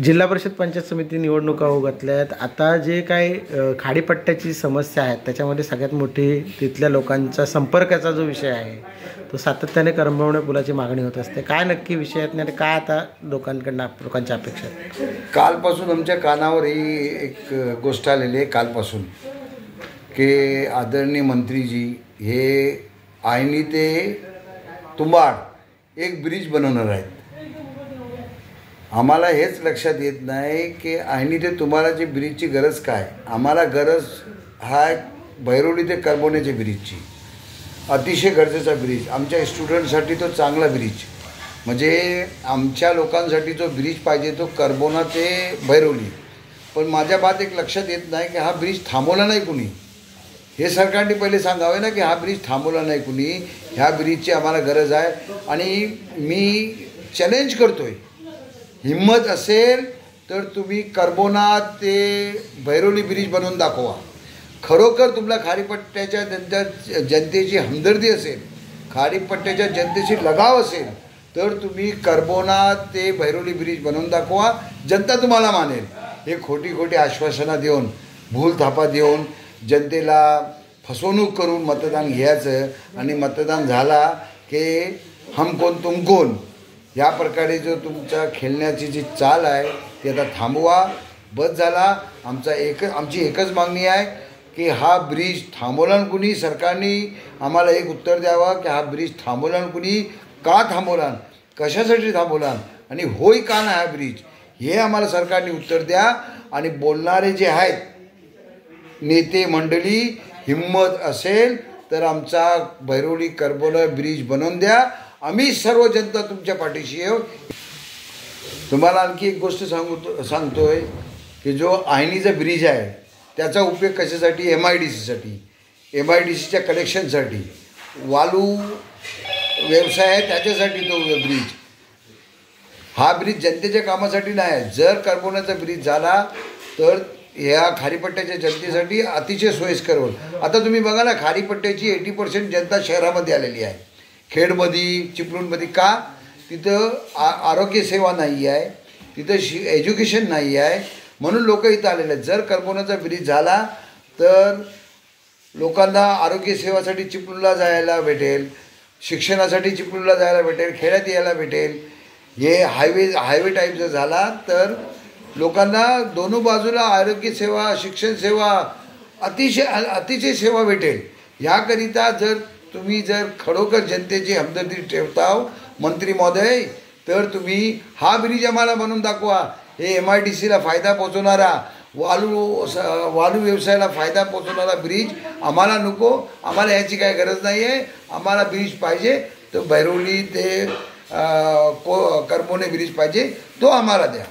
जिल्हा परिषद पंचायत समिती निवडणुका होऊ घातल्यात. आता जे काही खाडीपट्ट्याची समस्या आहे त्याच्यामध्ये सगळ्यात मोठी तिथल्या लोकांचा संपर्काचा जो विषय आहे तो सातत्याने करंबवणे पुलाची मागणी होत असते. काय नक्की विषय आहेत आणि काय आता लोकांच्या अपेक्षा आहेत? कालपासून आमच्या कानावर ही एक गोष्ट आलेली आहे कालपासून की आदरणीय मंत्रीजी हे आयनी ते तुंबाड एक ब्रिज बनवणार आहेत. आम्हाला हेच लक्षात येत नाही की आयनी ते तुंबाडाची ब्रिजची गरज काय. आम्हाला गरज हा भैरवली ते करबोण्याच्या ब्रिजची, अतिशय गरजेचा ब्रिज. आमच्या स्टुडंटसाठी तो चांगला ब्रिज, म्हणजे आमच्या लोकांसाठी जो ब्रिज पाहिजे तो करबोना ते भैरवली. पण माझ्या बात एक लक्षात येत नाही की हा ब्रिज थांबवला नाही कुणी. हे सरकारने पहिले सांगावे ना की हा ब्रिज थांबवला नाही कुणी, ह्या ब्रिजची आम्हाला गरज आहे. आणि मी चॅलेंज करतो आहे, हिम्मत असेल तर तुम्ही करबोना ते भैरवली ब्रिज बनवून दाखवा. खरोखर तुम्हाला खाडीपट्ट्याच्या जनतेची हमदर्दी असेल, खाडीपट्ट्याच्या जनतेशी लगाव असेल तर तुम्ही करबोना ते भैरवली ब्रिज बनवून दाखवा. जनता तुम्हाला मानेल. हे खोटी खोटी आश्वासनं देऊन, भूल थापा देऊन जनतेला फसवणूक करून मतदान घ्यायचं आणि मतदान झाला की हम कोण तुम कोण या प्रकारे जो तुमच्या खेळण्याची जी चाल आहे ती आता थांबवा. बस झाला. आमची एकच मागणी आहे की हा ब्रिज थांबवला कुणी. सरकारने आम्हाला एक उत्तर द्यावं की हा ब्रिज थांबवला कुणी, का थांबवला, कशासाठी थांबवला आणि होय का नाही हा ब्रिज, हे आम्हाला सरकारने उत्तर द्या. आणि बोलणारे जे आहेत नेते मंडळी, हिम्मत असेल तर आमचा भैरवली करबोना ब्रिज बनवून द्या. आम्ही सर्व जनता तुमच्या पाठीशी येऊ. तुम्हाला आणखी एक गोष्ट सांगतोय की जो आयनीचा ब्रिज आहे त्याचा उपयोग कशासाठी, MIDCसाठी, MIDCच्या कनेक्शनसाठी, वालू व्यवसाय आहे त्याच्यासाठी तो ब्रिज. हा ब्रिज जनतेच्या कामासाठी नाही. जर करबोनाचा ब्रिज झाला तर ह्या खाडीपट्ट्याच्या जनतेसाठी अतिशय सोयीस्कर होईल. आता तुम्ही बघा ना, खाडीपट्ट्याची 80% जनता शहरामध्ये आलेली आहे, खेडमध्ये, चिपळूणमध्ये. का? तिथं आरोग्य सेवा नाही आहे, तिथं एज्युकेशन नाही आहे, म्हणून लोक इथं आलेले आहेत. जर करबोनाचा ब्रिज झाला तर लोकांना आरोग्य सेवासाठी चिपळूणला जायला भेटेल, शिक्षणासाठी चिपळूणला जायला भेटेल, खेड्यात यायला भेटेल. हे हायवे टाईप जर झाला तर लोकांना दोन्ही बाजूला आरोग्य सेवा, शिक्षण सेवा, अतिशय सेवा भेटेल. ह्याकरिता जर तुम्ही खरोखर जनतेची हमदर्दी ठेवता मंत्री महोदय तर तुम्ही हा ब्रिज आम्हाला बनवून दाखवा. हे MIDCला फायदा पोचवणारा, वालू व्यवसायाला फायदा पोचवणारा ब्रिज आम्हाला नको. आम्हाला ह्याची काय गरज नाही आहे. आम्हाला ब्रिज पाहिजे तो भैरवली ते करबोने ब्रिज पाहिजे, तो आम्हाला द्या.